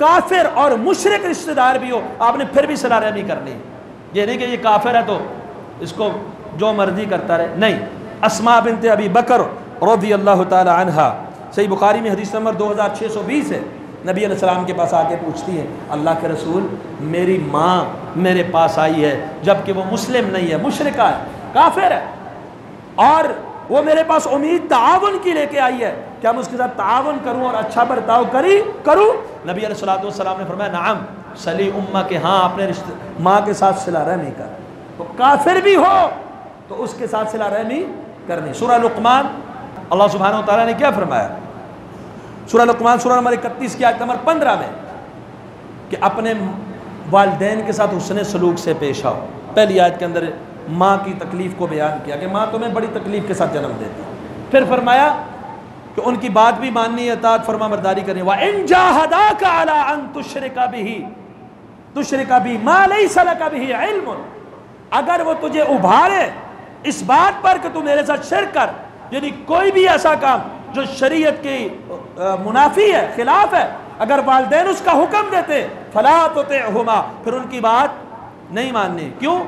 کافر اور مشرک رشتہ دار بھی ہو آپ نے پھر بھی صلہ رحمی کرنی. یہ نہیں کہ یہ کافر ہے تو اس کو جو مرضی کرتا رہے, نہیں. اسماء بنت ابی بکر رضی اللہ تعالی عنہا, صحیح بخاری میں حدیث نمبر 2620 ہے, نبی علیہ السلام کے پاس آ کے پوچھتی ہے اللہ کے رسول میری ماں میرے پاس آئی ہے جبکہ وہ مسلم نہیں ہے, مشرکہ ہے, کافر ہے, اور وہ میرے پاس امید تعاون کی لے کے آئی ہے, کیا میں اس کے ساتھ تعاون کروں اور اچھا برتاؤ کروں؟ نبی علیہ السلام نے فرمایا نعم صلی امہ کے, ہاں اپنے ماں کے ساتھ صلہ رحمی کر. تو کافر بھی ہو تو اس کے ساتھ صلہ رحمی کرنی. سورہ لقمان اللہ سبحانہ و تعالیٰ نے کیا فرمایا؟ سورہ لقمان سورہ نمبر 31 کی آیت نمبر 15 میں کہ اپنے والدین کے ساتھ حسن سلوک سے پیش آؤ. پہلی آیت کے اندر ماں کی تکلیف کو بیان کیا کہ ماں تمہیں بڑی تکلیف کے ساتھ جنم دیتی ہے. پھر فرمایا کہ ان کی بات بھی ماننی ہے, اطاعت فرما برداری کرنی. وَإِن جَاهَدَاكَ عَلَىٰ أَن تُشْرِكَ بِي مَا لَيْسَ لَكَ بِهِ عِلْمٌ, اگر وہ تجھے ابھارے اس بات پر کہ تو میرے ساتھ شرک کر, یعنی کوئی بھی ایسا کام جو شریعت کی منافی ہے, خلاف ہے, اگر والدین اس کا حکم دیتے فَلَا تُطِعْهُمَا, پھر ان کی بات نہیں ماننی. کیوں؟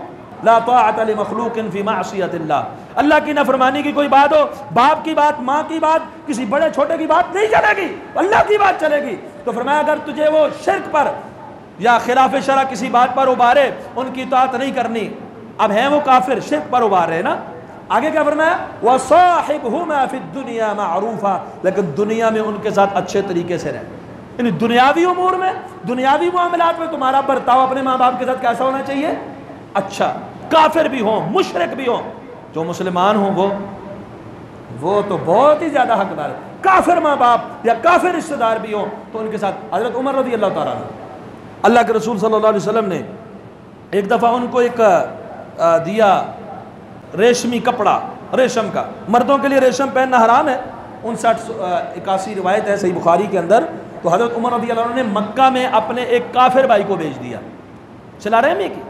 لا طاعت لمخلوق فی معصیت اللہ, اللہ کی نافرمانی کی کوئی بات ہو, باپ کی بات, ماں کی بات, کسی بڑے چھوٹے کی بات نہیں چلے گی, اللہ کی بات چلے گی. تو فرمایا اگر تجھے وہ شرک پر یا خلاف شرع کسی بات پر ابھارے ان کی اطاعت نہیں کرنی. اب ہیں وہ کافر, شرک پر ابھار رہے نا. آگے کیا فرمایا؟ وَصَاحِبْهُمَا فِي الدُّنْيَا مَعْرُوفًا, لیکن دنیا میں ان کے ساتھ اچھے طریقے سے رہے. یعنی دنیاوی امور میں, دنیاوی معاملات میں تمہارا برتاؤ اپنے ماں باپ کے ساتھ کیسا ہونا چاہیے؟ اچھا. کافر بھی ہوں, مشرک بھی ہوں, جو مسلمان ہوں وہ تو بہت ہی زیادہ حقدار ہے. کافر ماں باپ یا کافر رشتہ دار بھی ہوں تو ان کے ساتھ. حضرت عمر رضی اللہ تعالیٰ عنہ, اللہ کے رسول صلی اللہ علیہ وسلم نے ایک دفعہ ان کو ایک دیا ریشمی کپڑا, ریشم کا. مردوں کے لیے ریشم پہننا حرام ہے, 59-81 روایت ہے صحیح بخاری کے اندر. تو حضرت عمر رضی اللہ عنہ نے مکہ میں اپنے ایک کافر بھائی کو بھیج دیا صلہ رحمی کی.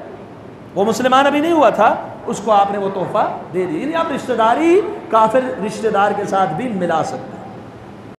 وہ مسلمان ابھی نہیں ہوا تھا, اس کو آپ نے وہ تحفہ دے دی. یعنی آپ رشتہ داری کافر رشتہ دار کے ساتھ بھی ملا سکتے.